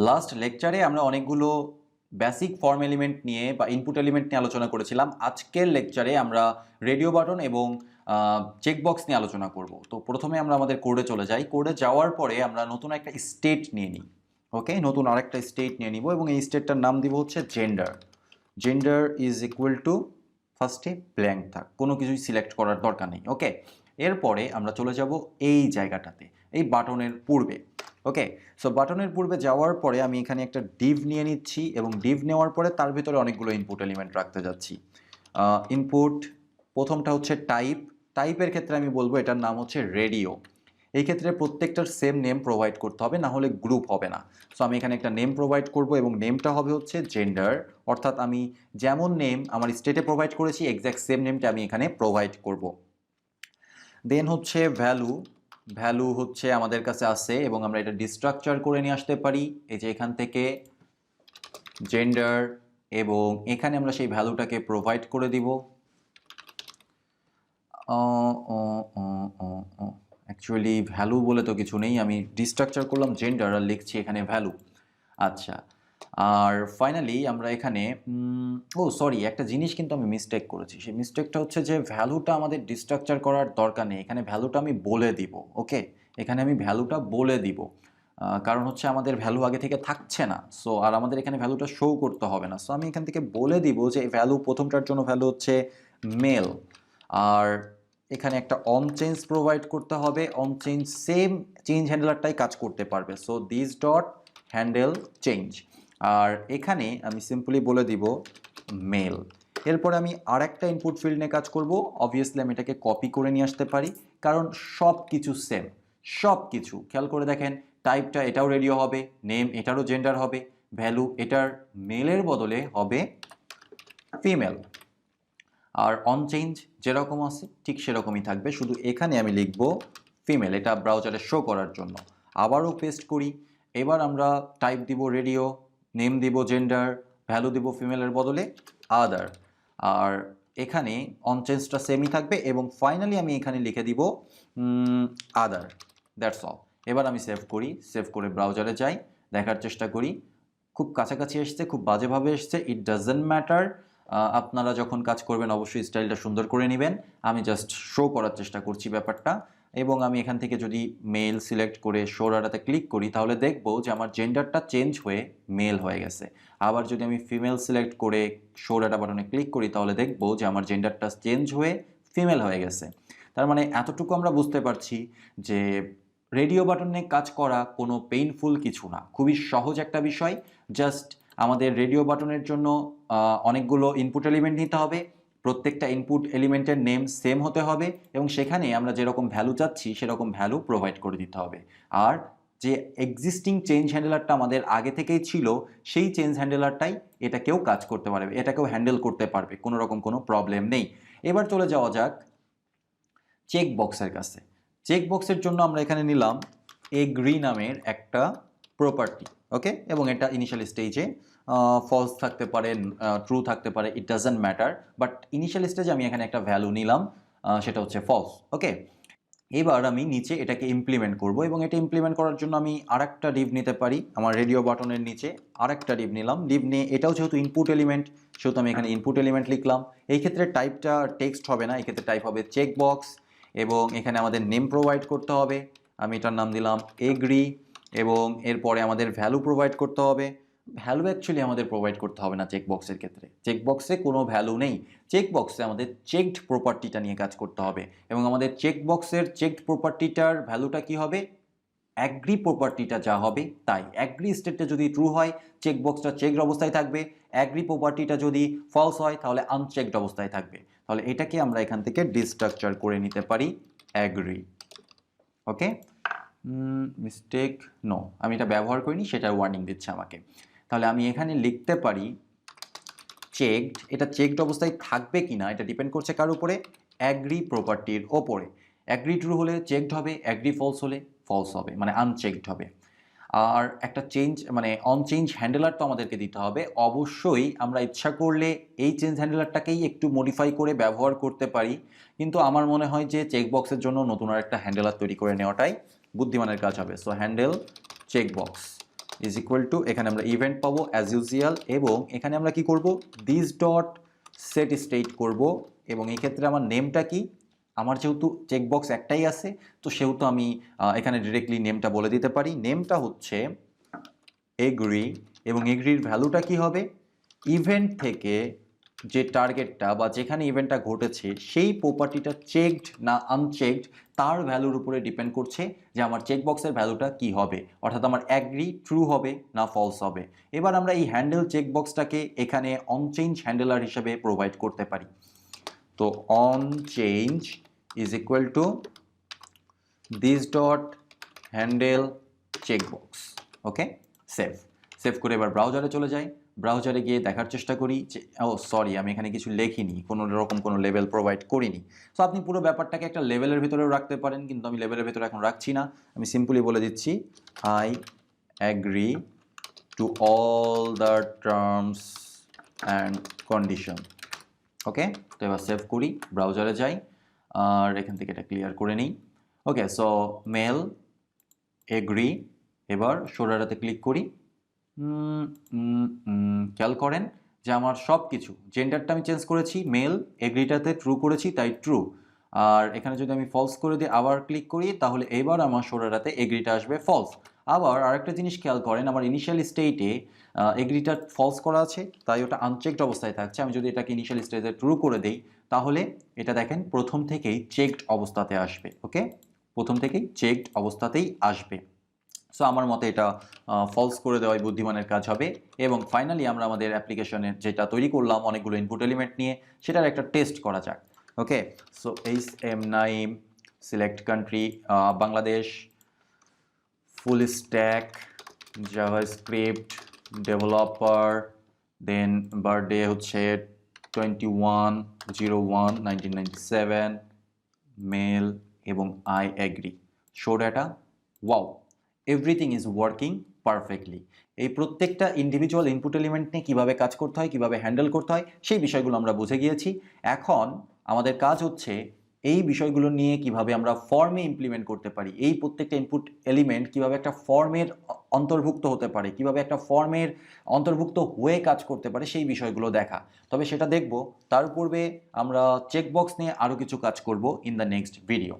Last লেকচারে আমরা অনেকগুলো বেসিক ফর্ম এলিমেন্ট নিয়ে বা ইনপুট এলিমেন্ট নিয়ে আলোচনা করেছিলাম। আজকের লেকচারে আমরা রেডিও বাটন এবং চেকবক্স নিয়ে আলোচনা করব। তো প্রথমে আমরা আমাদের কোডে চলে যাই। কোডে যাওয়ার পরে আমরা নতুন একটা স্টেট নিয়ে নিই। ওকে, নতুন আরেকটা স্টেট নিয়ে নিব এবং এই স্টেটটার নাম দিব হচ্ছে gender. Gender is equal two ফার্স্টে ব্ল্যাঙ্ক থাক, কোনো কিছুই সিলেক্ট করার দরকার নেই। ওকে, এরপরে আমরা চলে যাব এই জায়গাটাতে, এই বাটনের পূর্বে। ওকে, সো বাটনের পূর্বে যাওয়ার পরে আমি এখানে একটা ডিভ নিয়ে নিচ্ছি এবং ডিভ নেওয়ার পরে তার ভিতরে অনেকগুলো ইনপুট এলিমেন্ট রাখতে যাচ্ছি। ইনপুট প্রথমটা হচ্ছে টাইপ। টাইপের ক্ষেত্রে আমি বলবো এটার নাম হচ্ছে রেডিও। এই ক্ষেত্রে প্রত্যেকটার সেম নেম প্রোভাইড করতে হবে, না হলে গ্রুপ হবে না। সো আমি এখানে একটা নেম প্রোভাইড করব এবং নেমটা হবে হচ্ছে জেন্ডার, অর্থাৎ আমি যেমন নেম আমার স্টেটে প্রোভাইড করেছি এক্স্যাক্ট সেম নেমটা আমি এখানে প্রোভাইড করব। দেন হচ্ছে ভ্যালু। ভ্যালু হচ্ছে আমাদের কাছে আছে এবং আমরা এটা ডিস্ট্রাকচার করে নিয়ে আসতে পারি এই যে এখান থেকে জেন্ডার, এবং এখানে আমরা সেই ভ্যালুটাকে প্রোভাইড করে দিব। অ্যাকচুয়ালি ভ্যালু বলে তো কিছু নেই, আমি ডিস্ট্রাকচার করলাম জেন্ডার আর লিখছি এখানে ভ্যালু। আচ্ছা, আর ফাইনালি আমরা এখানে সরি, একটা জিনিস কিন্তু আমি মিস্টেক করেছি। সেই মিস্টেকটা হচ্ছে যে ভ্যালুটা আমাদের ডিস্ট্রাকচার করার দরকার নেই, এখানে ভ্যালুটা আমি বলে দিব। ওকে, এখানে আমি ভ্যালুটা বলে দিব, কারণ হচ্ছে আমাদের ভ্যালু আগে থেকে থাকছে না। সো আর আমাদের এখানে ভ্যালুটা শো করতে হবে না। সো আমি এখান থেকে বলে দিব যে ভ্যালু প্রথমটার জন্য ভ্যালু হচ্ছে মেল, আর এখানে একটা অন চেঞ্জ প্রোভাইড করতে হবে। অন চেঞ্জ সেম চেঞ্জ হ্যান্ডলারটাই কাজ করতে পারবে। So this dot handle change, আর এখানে আমি সিম্পলি বলে দিব মেল। এরপরে আমি আর একটা ইনপুট ফিল্ড নিয়ে কাজ করব। অবভিয়াসলি আমি এটাকে কপি করে নিয়ে আসতে পারি, কারণ সব কিছু সেম, সব কিছু খেয়াল করে দেখেন। টাইপটা এটাও রেডিও হবে, নেম এটারও জেন্ডার হবে, ভ্যালু এটার মেলের বদলে হবে ফিমেল, আর অন চেঞ্জ যেরকম আছে ঠিক সেরকমই থাকবে, শুধু এখানে আমি লিখব ফিমেল, এটা ব্রাউজারে শো করার জন্য। আবারও পেস্ট করি। এবার আমরা টাইপ দিব রেডিও, নেম দিব জেন্ডার, ভ্যালু দিব ফিমেলের বদলে আদার, আর এখানে অন চেঞ্জটা সেমই থাকবে এবং ফাইনালি আমি এখানে লিখে দিব আদার। That's all. এবার আমি সেভ করি, সেভ করে ব্রাউজারে যাই, দেখার চেষ্টা করি। খুব কাছাকাছি এসছে, খুব বাজেভাবে এসছে, ইট ডাজন্ট ম্যাটার। আপনারা যখন কাজ করবেন অবশ্যই স্টাইলটা সুন্দর করে নেবেন। আমি জাস্ট শো করার চেষ্টা করছি ব্যাপারটা, এবং আমি এখান থেকে যদি মেল সিলেক্ট করে শো ডাটাতে ক্লিক করি তাহলে দেখবো যে আমার জেন্ডারটা চেঞ্জ হয়ে মেল হয়ে গেছে। আবার যদি আমি ফিমেল সিলেক্ট করে শো ডাটা বাটনে ক্লিক করি তাহলে দেখবো যে আমার জেন্ডারটা চেঞ্জ হয়ে ফিমেল হয়ে গেছে। তার মানে এতটুকু আমরা বুঝতে পারছি যে রেডিও বাটনে কাজ করা কোনো পেইনফুল কিছু না, খুবই সহজ একটা বিষয়। জাস্ট আমাদের রেডিও বাটনের জন্য অনেকগুলো ইনপুট এলিমেন্ট নিতে হবে, প্রত্যেকটা ইনপুট এলিমেন্টের নেম সেম হতে হবে এবং সেখানে আমরা যেরকম ভ্যালু চাচ্ছি সেরকম ভ্যালু প্রোভাইড করে দিতে হবে। আর যে এক্সিস্টিং চেঞ্জ হ্যান্ডেলারটা আমাদের আগে থেকেই ছিল সেই চেঞ্জ হ্যান্ডেলারটাই এটাকেও কাজ করতে পারবে, এটাকেও হ্যান্ডেল করতে পারবে, কোনো রকম কোনো প্রবলেম নেই। এবার চলে যাওয়া যাক চেক বক্সের কাছে। চেক বক্সের জন্য আমরা এখানে নিলাম এগ্রি নামের একটা প্রপার্টি। ওকে, এবং এটা ইনিশিয়াল স্টেজে ফলস থাকতে পারে, ট্রু থাকতে পারে, it doesn't matter, but initial স্টেজে আমি এখানে একটা ভ্যালু নিলাম, সেটা হচ্ছে ফলস। ওকে, এবার আমি নিচে এটাকে ইমপ্লিমেন্ট করব এবং এটা ইমপ্লিমেন্ট করার জন্য আমি আরেকটা ডিভ নিতে পারি। আমার রেডিও বাটনের নিচে আরেকটা ডিভ নিলাম। ডিভ নিয়ে এটাও যেহেতু ইনপুট এলিমেন্ট সেহেতু আমি এখানে ইনপুট এলিমেন্ট লিখলাম। এই ক্ষেত্রে টাইপটা টেক্সট হবে না, এই ক্ষেত্রে টাইপ হবে চেকবক্স, এবং এখানে আমাদের নেম প্রোভাইড করতে হবে। আমি এটার নাম দিলাম এগ্রি, এবং এরপরে আমাদের ভ্যালু প্রোভাইড করতে হবে। ভ্যালু অ্যাকচুয়ালি আমাদের প্রোভাইড করতে হবে না চেকবক্সের ক্ষেত্রে, চেকবক্সে কোনো ভ্যালু নেই। চেকবক্সে আমাদের চেকড প্রপার্টিটা নিয়ে কাজ করতে হবে, এবং আমাদের চেকবক্সের চেকড প্রপার্টিটার ভ্যালুটা কি হবে? অ্যাগ্রি প্রপার্টিটা যা হবে তাই। অ্যাগ্রি স্টেটটা যদি ট্রু হয় চেকবক্সটা চেকড অবস্থায় থাকবে, অ্যাগ্রি প্রপার্টিটা যদি ফলস হয় তাহলে আনচেকড অবস্থায় থাকবে। তাহলে এটাকে আমরা এখান থেকে ডিস্ট্রাকচার করে নিতে পারি অ্যাগ্রি। ওকে, মিস্টেক নো, আমি এটা ব্যবহার করিনি, সেটার ওয়ার্নিং দিচ্ছে আমাকে। তাহলে আমি এখানে লিখতে পারি চেকড। এটা চেকড অবস্থায় থাকবে কিনা এটা ডিপেন্ড করছে কার উপরে? অ্যাগ্রি প্রপার্টির ওপরে। অ্যাগ্রি ট্রু হলে চেকড হবে, অ্যাগ্রি ফলস হলে ফলস হবে, মানে আনচেকড হবে। আর একটা চেঞ্জ মানে অন চেঞ্জ হ্যান্ডেলার তো আমাদেরকে দিতে হবে। অবশ্যই আমরা ইচ্ছা করলে এই চেঞ্জ হ্যান্ডেলারটাকেই একটু মডিফাই করে ব্যবহার করতে পারি, কিন্তু আমার মনে হয় যে চেকবক্সের জন্য নতুন আর একটা হ্যান্ডেলার তৈরি করে নেওয়াটাই বুদ্ধিমানের কাজ হবে। So handle checkbox, is equal two, এখানে আমরা ইভেন্ট পাবো অ্যাজ ইউজুয়াল, এবং এখানে আমরা কি করব, দিস ডট সেট স্টেট করব। এবং এই ক্ষেত্রে আমার নেমটা কি, আমার যেহেতু চেকবক্স একটাই আছে, তো সেহেতু আমি এখানে ডিরেক্টলি নেমটা বলে দিতে পারি। নেমটা হচ্ছে এগ্রি, এবং এগ্রির ভ্যালুটা কি হবে, ইভেন্ট থেকে যে টার্গেটটা বা যেখানে ইভেন্টটা ঘটেছে সেই প্রপার্টিটা চেকড না আনচেকড তার ভ্যালুর উপরে ডিপেন্ড করছে যে আমার চেকবক্সের ভ্যালুটা কি হবে, অর্থাৎ আমার অ্যাগ্রি ট্রু হবে না ফলস হবে। এবার আমরা এই হ্যান্ডেল চেকবক্সটাকে এখানে অনচেঞ্জ হ্যান্ডেলার হিসেবে প্রোভাইড করতে পারি। তো on change is equal to this dot handle checkbox. Okay, save করে এবার ব্রাউজারে চলে যাই। ব্রাউজারে গিয়ে দেখার চেষ্টা করি যে, ও সরি, আমি এখানে কিছু লেখিনি, কোনো রকম কোনো লেভেল প্রোভাইড করিনি। সো আপনি পুরো ব্যাপারটাকে একটা লেভেলের ভিতরেও রাখতে পারেন, কিন্তু আমি লেভেলের ভিতরে এখন রাখছি না। আমি সিম্পলি বলে দিচ্ছি I agree to all the terms and condition. Okay, তো এবার সেভ করি, ব্রাউজারে যাই, আর এখান থেকে এটা ক্লিয়ার করে নিই। ওকে, সো মেল এগ্রি, এবার শোল্ডারটাতে ক্লিক করি। খেয়াল করেন যে আমার সব কিছু, জেন্ডারটা আমি চেঞ্জ করেছি, মেল, এগ্রিটাতে ট্রু করেছি তাই ট্রু। আর এখানে যদি আমি ফলস করে দিই আবার ক্লিক করি, তাহলে এবার আমার শোল্ডারটাতে এগ্রিটা আসবে ফলস। আবার আরেকটা জিনিস খেয়াল করেন, আমার ইনিশিয়াল স্টেটে এগ্রিটা ফলস করা আছে, তাই ওটা আনচেকড অবস্থায় থাকছে। আমি যদি এটাকে ইনিশিয়াল স্টেজে ট্রু করে দিই, তাহলে এটা দেখেন প্রথম থেকেই চেকড অবস্থাতে আসবে। ওকে, প্রথম থেকেই চেকড অবস্থাতেই আসবে। সো আমার মতে এটা ফলস করে দেওয়াই বুদ্ধিমানের কাজ হবে। এবং ফাইনালি আমরা আমাদের অ্যাপ্লিকেশনের যেটা তৈরি করলাম অনেকগুলো ইনপুট এলিমেন্ট নিয়ে, সেটার একটা টেস্ট করা যাক। Okay, so H Naim, select country Bangladesh, full stack JavaScript developer, then birthday হচ্ছে 21/01/1997, মেল, এবং I agree, show data. Wow, everything is working perfectly. এই প্রত্যেকটা ইন্ডিভিজুয়াল ইনপুট এলিমেন্ট নিয়ে কীভাবে কাজ করতে হয়, কীভাবে হ্যান্ডেল করতে হয়, সেই বিষয়গুলো আমরা বুঝে গিয়েছি। এখন আমাদের কাজ হচ্ছে এই বিষয়গুলো নিয়ে কিভাবে আমরা ফর্মে ইমপ্লিমেন্ট করতে পারি, এই প্রত্যেকটা ইনপুট এলিমেন্ট কিভাবে একটা ফর্মের অন্তর্ভুক্ত হতে পারে, কিভাবে একটা ফর্মের অন্তর্ভুক্ত হয়ে কাজ করতে পারে, সেই বিষয়গুলো দেখা। তবে সেটা দেখব, তার পূর্বে আমরা চেকবক্স নিয়ে আরও কিছু কাজ করব ইন দ্য নেক্সট ভিডিও।